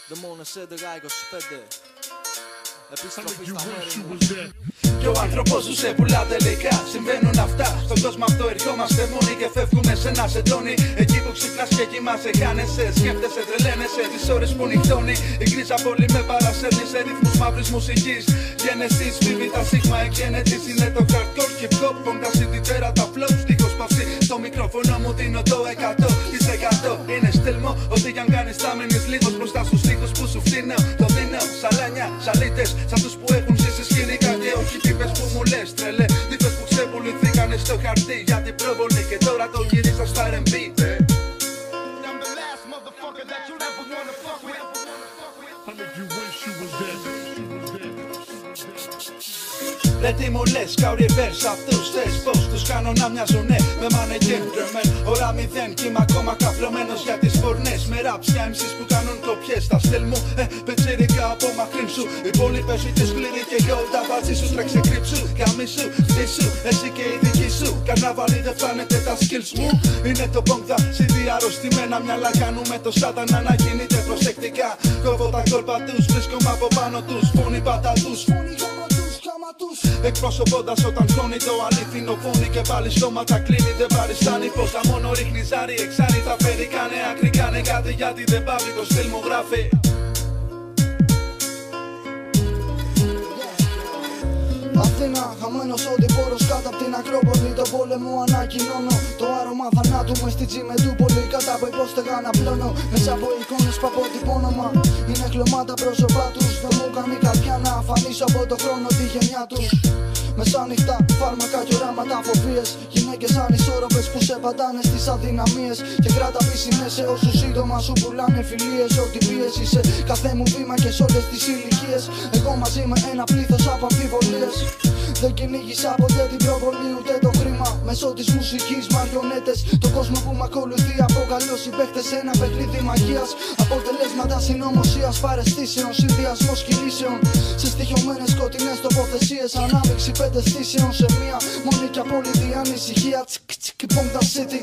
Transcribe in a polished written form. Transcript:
Δαιμόνες 11-25. Επιστροφή στα μέρη μου. Κι ο άνθρωπος σου σε πουλά τελικά. Συμβαίνουν αυτά. Στον κόσμο αυτό ερχόμαστε μόνοι και φεύγουμε σε ένα σεντόνι. Εκεί που ξυπνάς και κοιμάσαι, χάνεσαι. Σκέφτεσαι, τρελαίνεσαι τις ώρες που νυχτώνει. Η γκρίζα πόλη με παρασέρνει σε ρυθμούς μαύρης μουσικής. Γένεσης, βίβη, τα σίγμα εκγένετης. Είναι το hardcore hip hop. Ποντα συντητέρα τα flows. Στίχος παυσί. Στο μικρόφωνο μου δίνω το 100%. Είναι στέλμο. Ότι κι αν κάνεις θα μείνεις λίγος μπροστά στους στίχους που σου φτύνω. Το δίνω. Σαλάνια, σαλίτες. Σαν τους που έχουν ζήσει σκηνικά και όχι τύπες που μου λες τρελέ. Τύπες που ξεπουληθήκανε στο χαρτί για την προβολή και τώρα το γυρίζω στα R&B. Ρε τι μου λες, καουρι βέρς αυτούς θες πως τους κάνω να μοιάζουνε με μανεκέν ντρεμέν. Ώρα μηδέν κι είμαι ακόμα καυλωμένος για τις πορνές. Με raps για MCs που κάνουν κοπιές. Τα στέλ μου, πετσέρικα από μακρύν σου. Η πόλη παίζει και σκληρή και yo τα βάζει σου. Τρέξε κρύψου, καμίσου, δίσου. Εσύ και η δική σου. Καρναβάλι δεν φάνεται τα skills μου. Είναι το πόγκδα, CD αρρωστημένα μυαλά. Κάνουμε το σάτανα να κινείται προσεκτικά. Κόβω τα κόλπα τους, βρίσκομαι από πάνω τους. Φωνή πατατούς, εκπροσωπώντας όταν φωνεί το αλήθινο φωνή και πάλι στόματα κλείνει. Δεν παριστάνει πως τα μόνο ρίχνει ζάρι. Εξάρι τα φέρει, κάνε άκρη, κάνε κάτι γιατί δεν πάβει το στυλ μου γράφει. Αθήνα, χαμένος οδηπόρος κάτω απ' την Ακρόπολη. Το πόλεμο ανακοινώνω. Το άρωμα θανάτου μες στη Τζιμετούπολη. Κάτω από υπόστεγα να πλώνω. Μέσα από εικόνες που αποτυπώνομα. Είναι κλωμάτα πρόσωπά τους. Δεν μου κάνει καρδιά να αφανίσω από το χρόνο τη γενιά τους. Μεσάνυχτα, φάρμακα και οράματα, φοβίες. Γυναίκες ανισόρροπες που σε πατάνε στις αδυναμίες. Και κράτα πισινές σε όσους σύντομα σου πουλάνε φιλίες. Ό,τι πίεση σε κάθε μου βήμα και σε όλες τις ηλικίες. Εγώ μαζί με ένα πλήθος από αμφιβολίες. Δεν κυνήγησα ποτέ την προβολή ούτε το χρήμα. Μέσω της μουσικής μαριονέτες. Το κόσμο που μ' ακολουθεί αποκαλώσει παίχτες σε ένα παιχνίδι μαγείας. Αποτελέσματα συνωμοσίας, παραισθήσεων, συνδυασμός κινήσεων. Σε στοιχειωμένες σκοτεινές τοποθεσίες. Ανάμειξη 5 στήσεων σε μία μόνη και απόλυτη ανησυχία. Τσικ τσικ Ponda City.